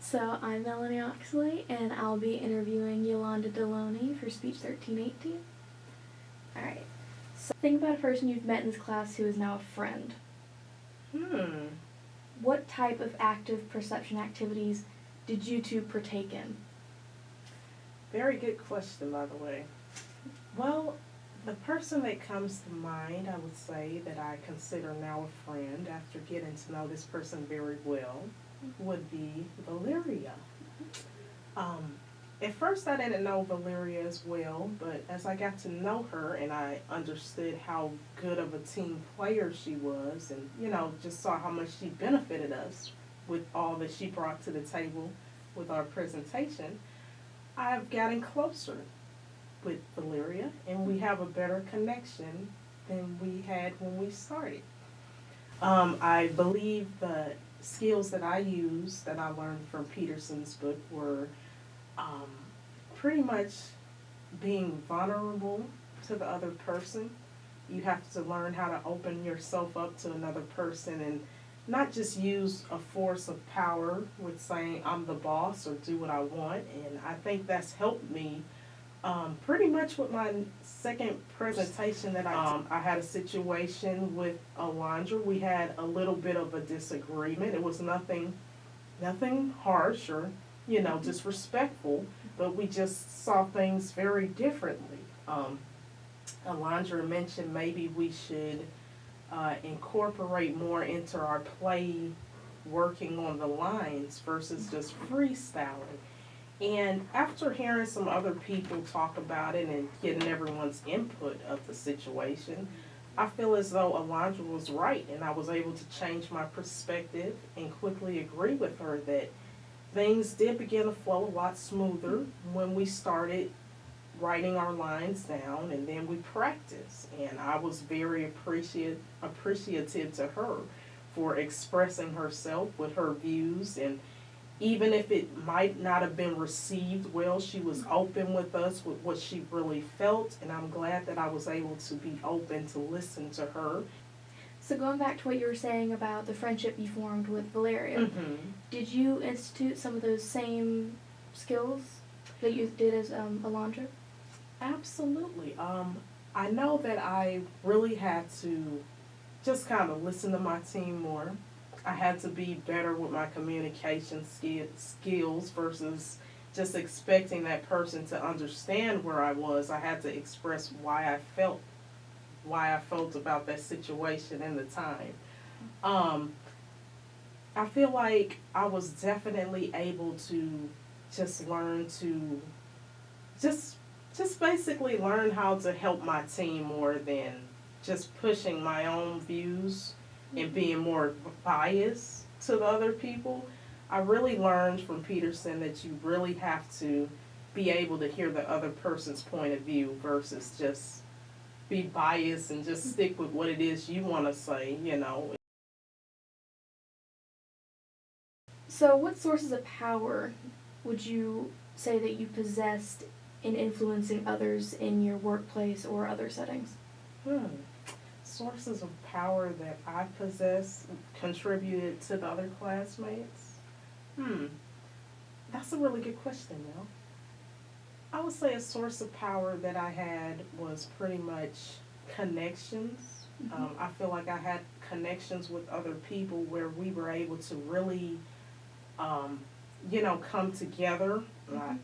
So I'm Melanie Oxley, and I'll be interviewing Yolanda Deloney for Speech 1318. Alright, so think about a person you've met in this class who is now a friend. What type of active perception activities did you two partake in? Very good question, by the way. Well, the person that comes to mind, I would say, that I consider now a friend after getting to know this person very well, would be Valeria. At first, I didn't know Valeria as well, but as I got to know her and I understood how good of a team player she was, and just saw how much she benefited us with all that she brought to the table with our presentation, I've gotten closer with Valeria, and we have a better connection than we had when we started. I believe the skills that I used that I learned from Peterson's book were um, pretty much being vulnerable to the other person. You have to learn how to open yourself up to another person and not just use a force of power with saying I'm the boss or do what I want. And I think that's helped me pretty much with my second presentation that I had a situation with Alondra. We had a little bit of a disagreement. It was nothing harsh or, disrespectful, but we just saw things very differently. Alondra mentioned maybe we should incorporate more into our play working on the lines versus just freestyling. And after hearing some other people talk about it and getting everyone's input of the situation, I feel as though Alondra was right, and I was able to change my perspective and quickly agree with her that things did begin to flow a lot smoother when we started writing our lines down and then we practiced. And I was very appreciative to her for expressing herself with her views, and even if it might not have been received well, she was open with us with what she really felt, and I'm glad that I was able to be open to listen to her. So going back to what you were saying about the friendship you formed with Valeria, did you institute some of those same skills that you did as Alondra? Absolutely. I know that I really had to just kind of listen to my team more. I had to be better with my communication skills versus just expecting that person to understand where I was. I had to express why I felt about that situation and the time. I feel like I was definitely able to just learn to just just basically learn how to help my team more than just pushing my own views and being more biased to the other people. I really learned from Peterson that you really have to be able to hear the other person's point of view versus just be biased and just stick with what it is you want to say. So what sources of power would you say that you possessed in influencing others in your workplace or other settings? Sources of power that I possess contributed to the other classmates? That's a really good question, Mel. I would say a source of power that I had was pretty much connections. I feel like I had connections with other people where we were able to really, come together.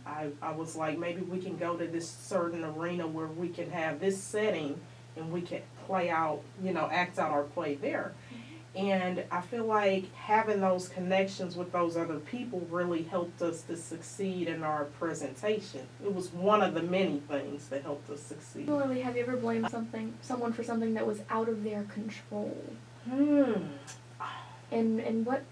I was like, maybe we can go to this certain arena where we can have this setting and we can play out, act out our play there. And I feel like having those connections with those other people really helped us to succeed in our presentation. It was one of the many things that helped us succeed. Similarly, have you ever blamed someone for something that was out of their control? And what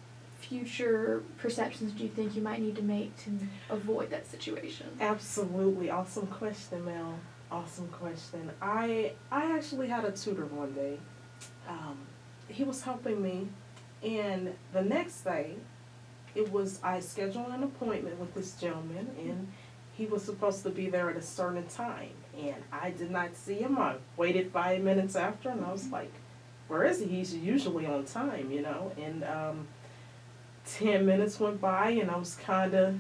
future perceptions do you think you might need to make to avoid that situation? Absolutely. Awesome question, Mel. Awesome question. I actually had a tutor one day. He was helping me, and the next day, I scheduled an appointment with this gentleman, and he was supposed to be there at a certain time, and I did not see him. I waited 5 minutes after, and I was like, where is he? He's usually on time, and 10 minutes went by, and I was kind of,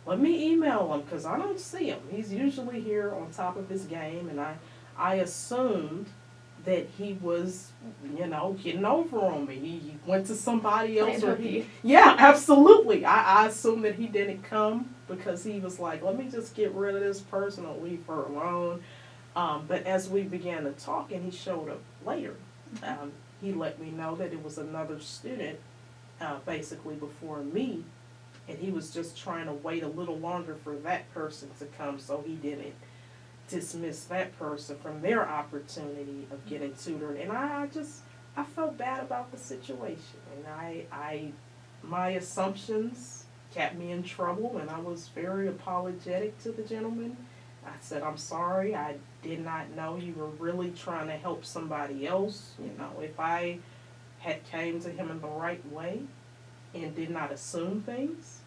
let me email him because I don't see him. He's usually here on top of his game, and I assumed that he was, getting over on me. He went to somebody else, or yeah, absolutely. I assumed that he didn't come because he was like, let me just get rid of this person or leave her alone. But as we began to talk, and he showed up later, he let me know that it was another student, basically before me, and he was just trying to wait a little longer for that person to come so he didn't dismiss that person from their opportunity of getting tutored. And I felt bad about the situation, and my assumptions kept me in trouble, and I was very apologetic to the gentleman. I said, I'm sorry, I did not know you were really trying to help somebody else. If I had came to him in the right way and did not assume things,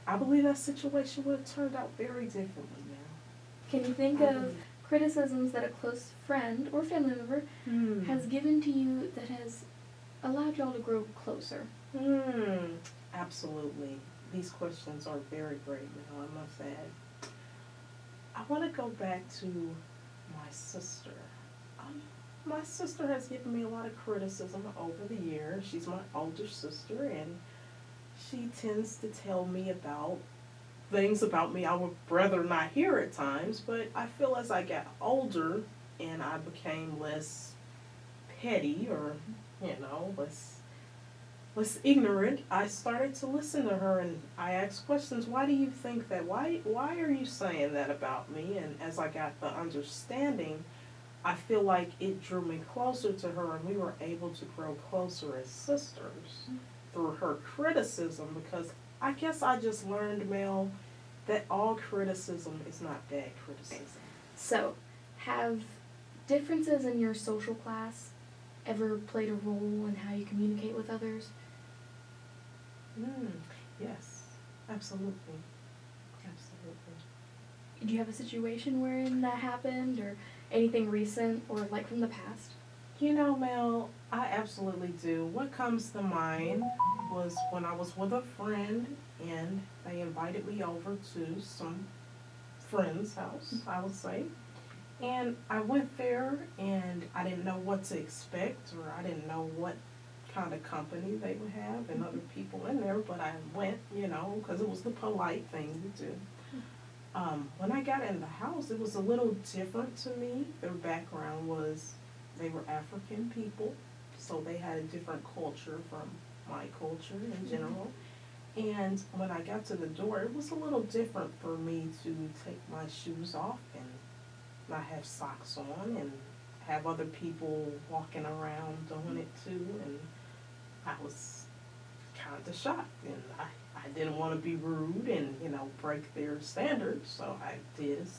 I believe that situation would have turned out very differently now. Can you think of criticisms that a close friend or family member has given to you that has allowed y'all to grow closer? Absolutely. These questions are very great, I must add. I want to go back to my sister. My sister has given me a lot of criticism over the years. She's my older sister, and she tends to tell me about things about me I would rather not hear at times, but I feel as I got older and I became less petty or, less ignorant, I started to listen to her, and I asked questions. Why do you think that? Why are you saying that about me? And as I got the understanding, I feel like it drew me closer to her, and we were able to grow closer as sisters through her criticism, because I guess I just learned, Mel, that all criticism is not bad criticism. So, have differences in your social class ever played a role in how you communicate with others? Yes, absolutely. Absolutely. Do you have a situation wherein that happened, or anything recent, or like from the past? Mel, I absolutely do. What comes to mind was when I was with a friend, and they invited me over to some friend's house, I would say. And I went there, and I didn't know what to expect, or I didn't know what kind of company they would have and other people in there, but I went, because it was the polite thing to do. When I got in the house, it was a little different to me. Their background was, they were African people, so they had a different culture from my culture in general. And when I got to the door, it was a little different for me to take my shoes off and not have socks on and have other people walking around doing it too. And I was kind of shocked, and I didn't want to be rude and, break their standards, so I did as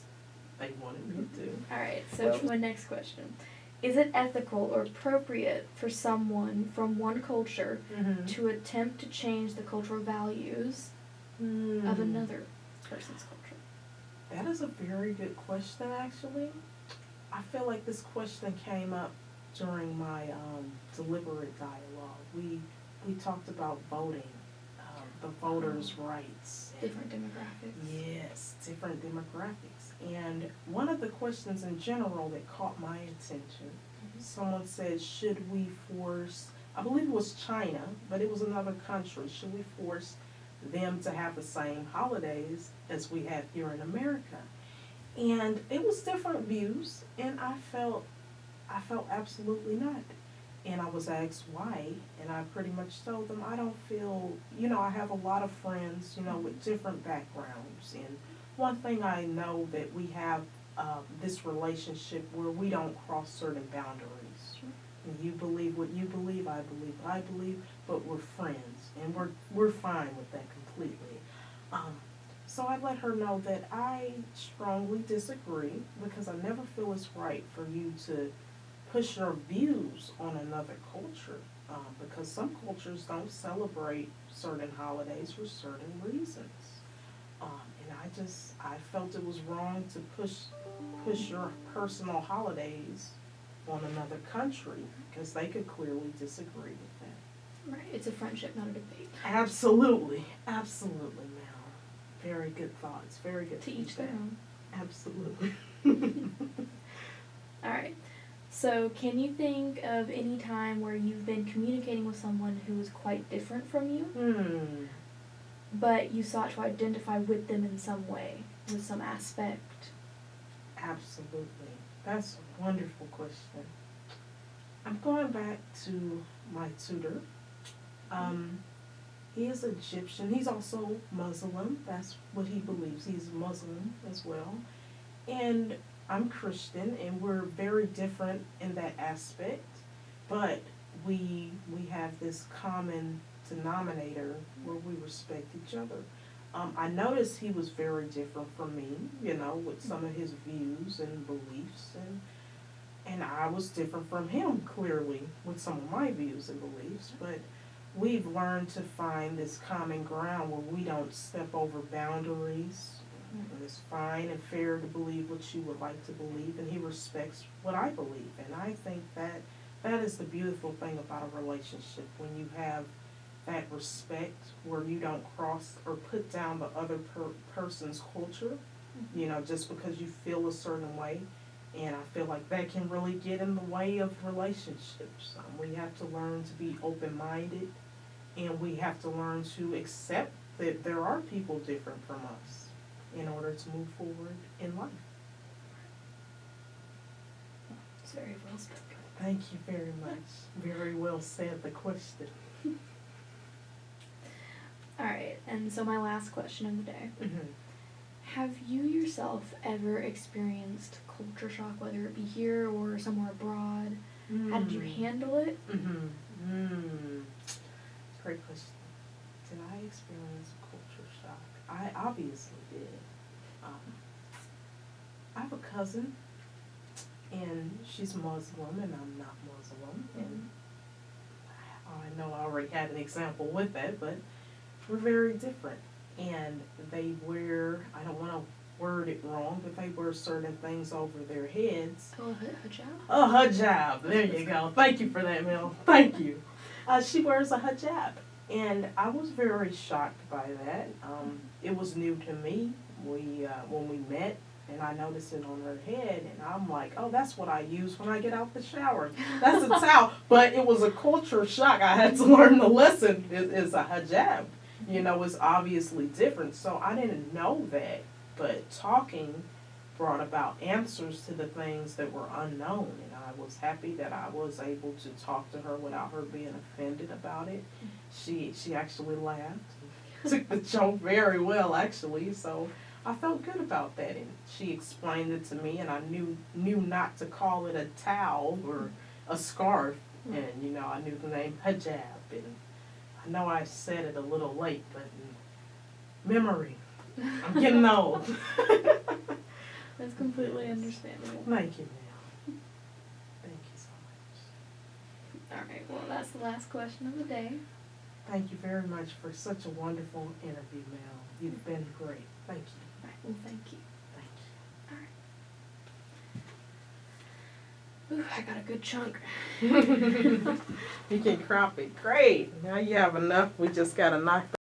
they wanted me to do. All right, so my next question. Is it ethical or appropriate for someone from one culture to attempt to change the cultural values of another person's culture? That is a very good question, actually. I feel like this question came up during my deliberate dialogue. We talked about voting, the voters' rights. Different demographics. Yes, different demographics. And one of the questions in general that caught my attention, someone said, should we force, I believe it was China, but it was another country, should we force them to have the same holidays as we have here in America? And it was different views, and I felt absolutely not. And I was asked why, and I pretty much told them I don't feel, I have a lot of friends, with different backgrounds. And one thing I know that we have this relationship where we don't cross certain boundaries. And you believe what you believe, I believe what I believe, but we're friends, and we're fine with that completely. So I let her know that I strongly disagree, because I never feel it's right for you to push your views on another culture, because some cultures don't celebrate certain holidays for certain reasons. And I felt it was wrong to push your personal holidays on another country, because they could clearly disagree with that. Right. It's a friendship, not a debate. Absolutely. Absolutely, Mel. Very good thoughts. Very good. To each their own. Absolutely. All right. So, can you think of any time where you've been communicating with someone who is quite different from you, but you sought to identify with them in some way, with some aspect? Absolutely. That's a wonderful question. I'm going back to my tutor. He is Egyptian. He's also Muslim. That's what he believes. He's Muslim as well. And I'm Christian, and we're very different in that aspect. But we have this common denominator where we respect each other. I noticed he was very different from me, with some of his views and beliefs, and I was different from him, clearly, with some of my views and beliefs. But we've learned to find this common ground where we don't step over boundaries. And it's fine and fair to believe what you would like to believe, and he respects what I believe. And I think that is the beautiful thing about a relationship, when you have that respect where you don't cross or put down the other person's culture, just because you feel a certain way. And I feel like that can really get in the way of relationships. We have to learn to be open-minded, and we have to learn to accept that there are people different from us in order to move forward in life. It's very well spoken. Thank you very much. Very well said, the question. All right, and so my last question of the day. Mm-hmm. Have you yourself ever experienced culture shock, whether it be here or somewhere abroad? How did you handle it? Great question. Did I experience culture shock? I obviously did. I have a cousin, and she's Muslim, and I'm not Muslim. And I know I already had an example with that, but we're very different. And they wear, I don't want to word it wrong, but they wear certain things over their heads. Oh, a hijab? A hijab. There you go. Thank you for that, Mel. Thank you. She wears a hijab. And I was very shocked by that. It was new to me. When we met, and I noticed it on her head, and I'm like, oh, that's what I use when I get out the shower. That's a towel. But it was a culture shock. I had to learn the lesson. It's a hijab. It's obviously different. So I didn't know that. But talking brought about answers to the things that were unknown. And I was happy that I was able to talk to her without her being offended about it. She actually laughed. Took the joke very well, actually. So I felt good about that. And she explained it to me, and I knew not to call it a towel or a scarf. And, I knew the name hijab. And I know I said it a little late, but memory. I'm getting old. That's completely understandable. Thank you, Mel. Thank you so much. All right, well, that's the last question of the day. Thank you very much for such a wonderful interview, Mel. You've been great. Thank you. All right, well, thank you. Thank you. All right. Ooh, I got a good chunk. You can crop it. Great. Now you have enough. We just got to knock